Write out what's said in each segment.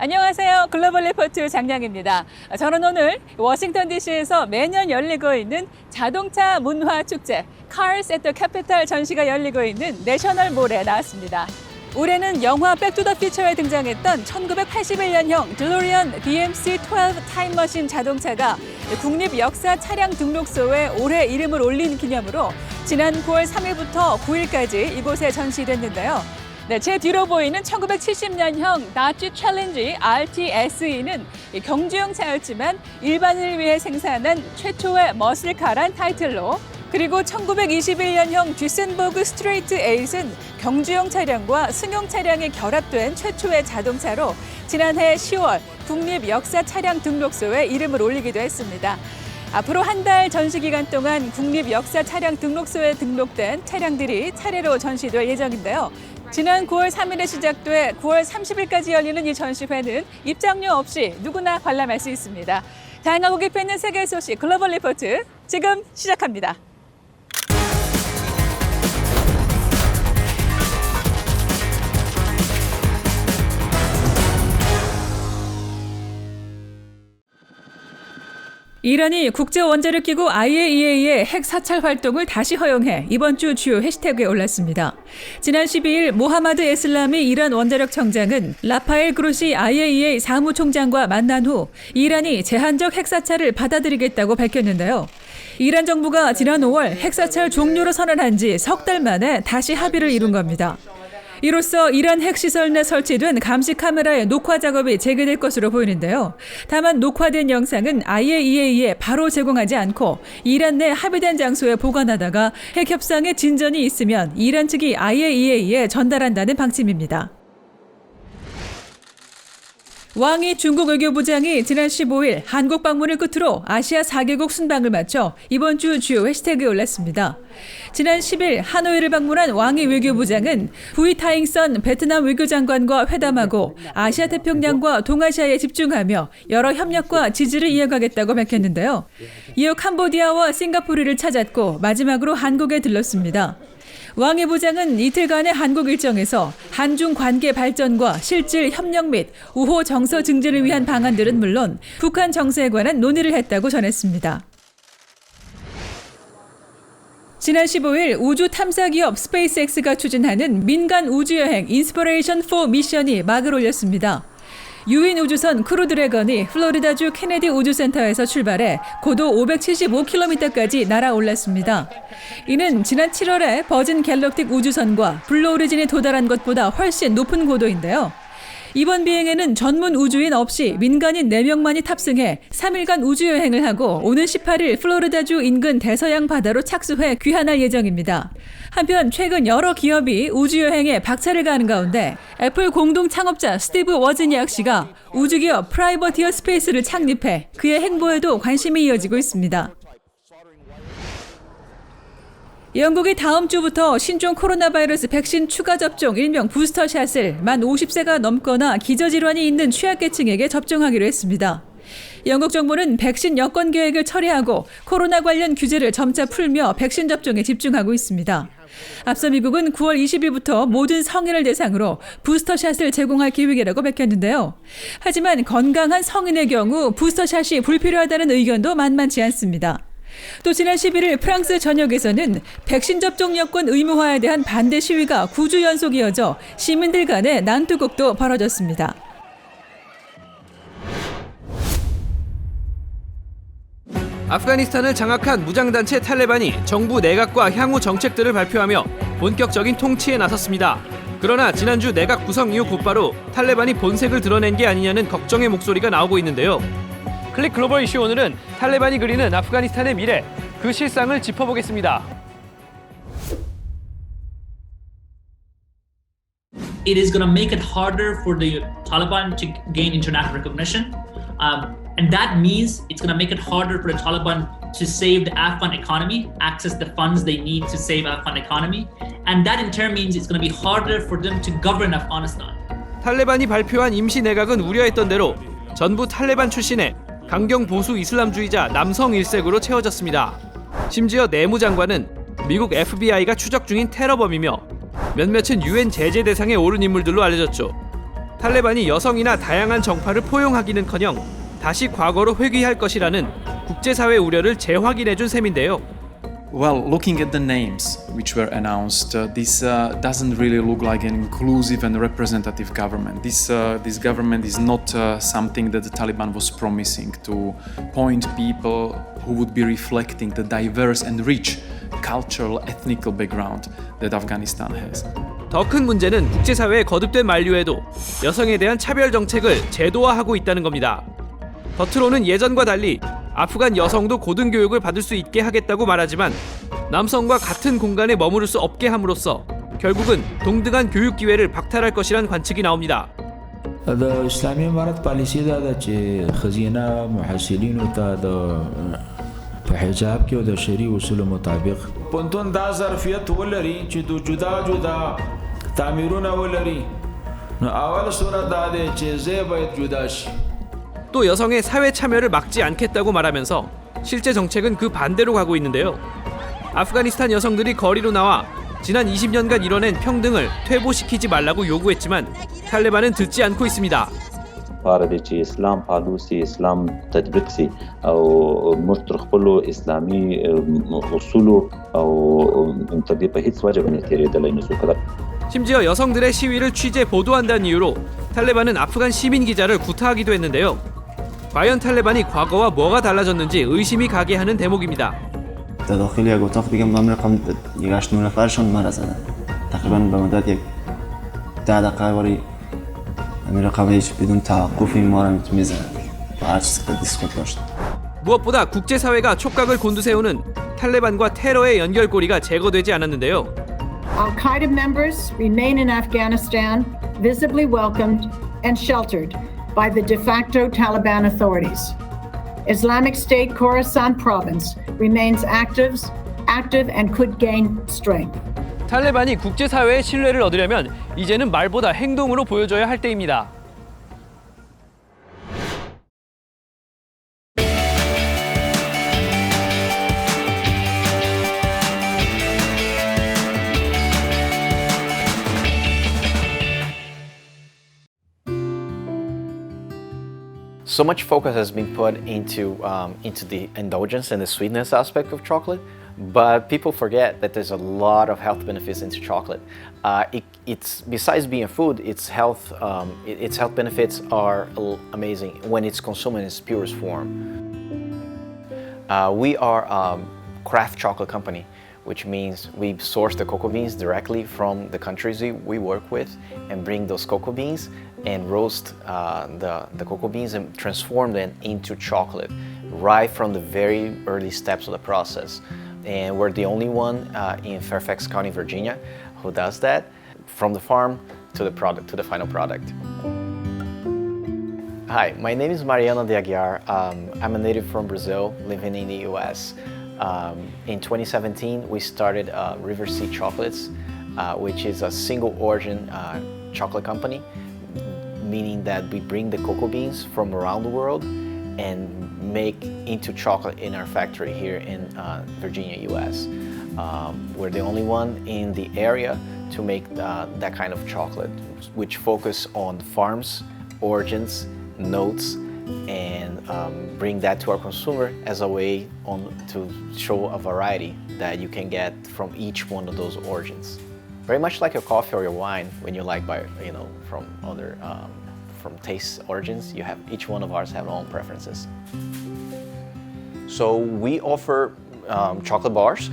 안녕하세요. 글로벌 리포트 장량입니다. 저는 오늘 워싱턴 DC에서 매년 열리고 있는 자동차 문화 축제 Cars at the Capitol 전시가 열리고 있는 내셔널몰에 나왔습니다. 올해는 영화 백투더퓨처에 등장했던 1981년형 DeLorean DMC-12 타임머신 자동차가 국립 역사 차량 등록소에 올해 이름을 올린 기념으로 지난 9월 3일부터 9일까지 이곳에 전시됐는데요. 제 뒤로 보이는 1970년형 다치 챌린지 RTSE는 경주용 차였지만 일반을 위해 생산한 최초의 머슬카란 타이틀로, 그리고 1921년형 듀센버그 스트레이트 8은 경주용 차량과 승용 차량이 결합된 최초의 자동차로 지난해 10월 국립 역사 차량 등록소에 이름을 올리기도 했습니다. 앞으로 한 달 전시 기간 동안 국립 역사 차량 등록소에 등록된 차량들이 차례로 전시될 예정인데요. 지난 9월 3일에 시작돼 9월 30일까지 열리는 이 전시회는 입장료 없이 누구나 관람할 수 있습니다. 다양하고 깊이 있는 세계 소식 글로벌 리포트 지금 시작합니다. 이란이 국제 원자력 기구 IAEA의 핵 사찰 활동을 다시 허용해 이번 주 주요 해시태그에 올랐습니다. 지난 12일 모하마드 에슬라미 이란 원자력 청장은 라파엘 그로시 IAEA 사무총장과 만난 후 이란이 제한적 핵 사찰을 받아들이겠다고 밝혔는데요. 이란 정부가 지난 5월 핵 사찰 종료를 선언한 지 석 달 만에 다시 합의를 이룬 겁니다. 이로써 이란 핵시설 내 설치된 감시 카메라의 녹화 작업이 재개될 것으로 보이는데요. 다만 녹화된 영상은 IAEA에 바로 제공하지 않고 이란 내 합의된 장소에 보관하다가 핵 협상에 진전이 있으면 이란 측이 IAEA에 전달한다는 방침입니다. 왕이 중국 외교부장이 지난 15일 한국 방문을 끝으로 아시아 4개국 순방을 마쳐 이번 주 주요 해시태그에 올랐습니다. 지난 10일 하노이를 방문한 왕이 외교부장은 부이타잉선 베트남 외교장관과 회담하고 아시아 태평양과 동아시아에 집중하며 여러 협력과 지지를 이어가겠다고 밝혔는데요. 이어 캄보디아와 싱가포르를 찾았고 마지막으로 한국에 들렀습니다. 왕이 부장은 이틀간의 한국 일정에서 한중 관계 발전과 실질 협력 및 우호 정서 증진을 위한 방안들은 물론 북한 정세에 관한 논의를 했다고 전했습니다. 지난 15일 우주 탐사 기업 스페이스X가 추진하는 민간 우주여행 인스퍼레이션 4 미션이 막을 올렸습니다. 유인 우주선 크루드래건이 플로리다주 케네디 우주센터에서 출발해 고도 575km까지 날아올랐습니다. 이는 지난 7월에 버진 갤럭틱 우주선과 블루 오리진이 도달한 것보다 훨씬 높은 고도인데요. 이번 비행에는 전문 우주인 없이 민간인 4명만이 탑승해 3일간 우주여행을 하고 오는 18일 플로리다주 인근 대서양 바다로 착수해 귀환할 예정입니다. 한편 최근 여러 기업이 우주여행에 박차를 가는 가운데 애플 공동 창업자 스티브 워즈니악 씨가 우주기업 프라이버티어 스페이스를 창립해 그의 행보에도 관심이 이어지고 있습니다. 영국이 다음 주부터 신종 코로나 바이러스 백신 추가 접종 일명 부스터샷을 만 50세가 넘거나 기저질환이 있는 취약계층에게 접종하기로 했습니다. 영국 정부는 백신 여권 계획을 처리하고 코로나 관련 규제를 점차 풀며 백신 접종에 집중하고 있습니다. 앞서 미국은 9월 20일부터 모든 성인을 대상으로 부스터샷을 제공할 계획이라고 밝혔는데요. 하지만 건강한 성인의 경우 부스터샷이 불필요하다는 의견도 만만치 않습니다. 또 지난 11일 프랑스 전역에서는 백신 접종 여권 의무화에 대한 반대 시위가 9주 연속 이어져 시민들 간의 난투극도 벌어졌습니다. 아프가니스탄을 장악한 무장단체 탈레반이 정부 내각과 향후 정책들을 발표하며 본격적인 통치에 나섰습니다. 그러나 지난주 내각 구성 이후 곧바로 탈레반이 본색을 드러낸 게 아니냐는 걱정의 목소리가 나오고 있는데요. 클릭 글로벌 이슈 오늘은 탈레반이 그리는 아프가니스탄의 미래, 그 실상을 짚어보겠습니다. It is going to make it harder for the Taliban to gain international recognition. And that means it's going to make it harder for the Taliban to save the Afghan economy, access the funds they need to save Afghan economy. And that in turn means it's going to be harder for them to govern Afghanistan. 탈레반이 발표한 임시 내각은 우려했던 대로 전부 탈레반 출신의 강경 보수 이슬람주의자 남성 일색으로 채워졌습니다. 심지어 내무장관은 미국 FBI가 추적 중인 테러범이며 몇몇은 UN 제재 대상에 오른 인물들로 알려졌죠. 탈레반이 여성이나 다양한 정파를 포용하기는커녕 다시 과거로 회귀할 것이라는 국제사회 우려를 재확인해준 셈인데요. Well, looking at the names which were announced, this doesn't really look like an inclusive and representative government. This government is not something that the Taliban was promising to point people who would be reflecting the diverse and rich cultural, ethnical background that Afghanistan has. 더 큰 문제는 국제사회의 거듭된 만류에도 여성에 대한 차별 정책을 제도화하고 있다는 겁니다. 겉으로는 예전과 달리 아프간 여성도 고등교육을 받을 수 있게 하겠다고 말하지만 남성과 같은 공간에 머무를 수 없게 함으로써 결국은 동등한 교육 기회를 박탈할 것이란 관측이 나옵니다. الإسلامية مرت باليسي هذا خزينة محصلين وهذا بحجاب كي وده شري وصول مطابق بنتون دا ظرفيت ولري جدو جدا تعميرون ولري أول صورة ده زي بايد جداش 또 여성의 사회 참여를 막지 않겠다고 말하면서 실제 정책은 그 반대로 가고 있는데요. 아프가니스탄 여성들이 거리로 나와 지난 20년간 이뤄낸 평등을 퇴보시키지 말라고 요구했지만 탈레반은 듣지 않고 있습니다. فاردي اسلام قالوسي اسلام تطبيقسي او مشترك كله اسلامي اصوله او تطبيق هيڅ وجه باندې تیرېدل نه سو کړه. 심지어 여성들의 시위를 취재 보도한다는 이유로 탈레반은 아프간 시민 기자를 구타하기도 했는데요. 과연 탈레반이 과거와 뭐가 달라졌는지 의심이 가게 하는 대목입니다. تداخل یک اتاق دیگه من رقم 8 نفرشون مرا زدن تقریبا به مدت یک 10 دقیقه وری همین رقم هیچ بدون توقف این ما رو میزنن و هر چیزی که دیسکوت داشت. 무엇보다 국제사회가 촉각을 곤두세우는 탈레반과 테러의 연결고리가 제거되지 않았는데요. Al-Qaeda members remain in Afghanistan, visibly welcomed and sheltered by the de facto Taliban authorities. Islamic State Khorasan province remains active and could gain strength. 탈레반이 국제사회의 신뢰를 얻으려면 이제는 말보다 행동으로 보여줘야 할 때입니다. So much focus has been put into the indulgence and the sweetness aspect of chocolate, but people forget that there's a lot of health benefits into chocolate. It's besides being a food, its health benefits are amazing when it's consumed in its purest form. We are a craft chocolate company, which means we source the cocoa beans directly from the countries we work with and bring those cocoa beans and roast the cocoa beans and transform them into chocolate right from the very early steps of the process. And we're the only one in Fairfax County, Virginia, who does that from the farm to the product, to the final product. Hi, my name is Mariana de Aguiar. I'm a native from Brazil, living in the US. In 2017, we started River Sea Chocolates, which is a single origin chocolate company, meaning that we bring the cocoa beans from around the world and make into chocolate in our factory here in Virginia, US. We're the only one in the area to make that kind of chocolate, which focus on farms, origins, notes, and bring that to our consumer as a way to show a variety that you can get from each one of those origins. Very much like your coffee or your wine, when you like from other from taste origins, each one of ours have our own preferences. So we offer chocolate bars,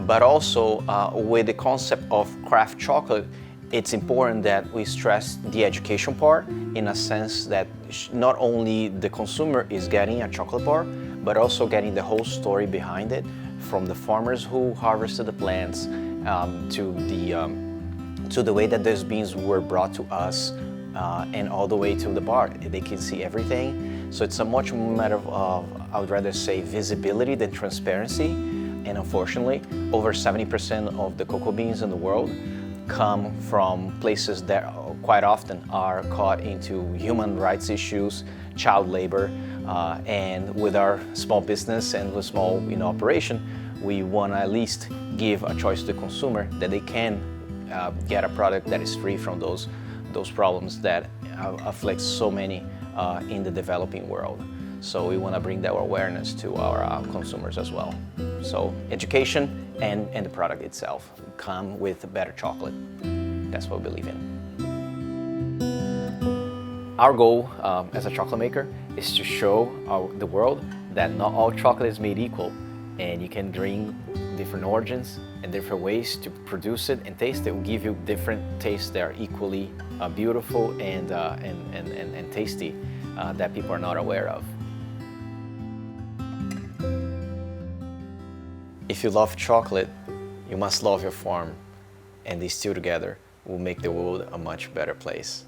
but also with the concept of craft chocolate, it's important that we stress the education part in a sense that not only the consumer is getting a chocolate bar, but also getting the whole story behind it, from the farmers who harvested the plants to the way that those beans were brought to us and all the way to the bar. They can see everything. So it's a much matter of, I would rather say, visibility than transparency. And unfortunately, over 70% of the cocoa beans in the world come from places that quite often are caught into human rights issues, child labor, and with our small business and with small operation, we want to at least give a choice to the consumer that they can get a product that is free from those those problems that afflict so many in the developing world. So we want to bring that awareness to our consumers as well. So education and the product itself come with better chocolate. That's what we believe in. Our goal as a chocolate maker is to show the world that not all chocolate is made equal, and you can bring different origins and different ways to produce it and taste it. Will give you different tastes that are equally beautiful and tasty that people are not aware of. If you love chocolate, you must love your farm, and these two together will make the world a much better place.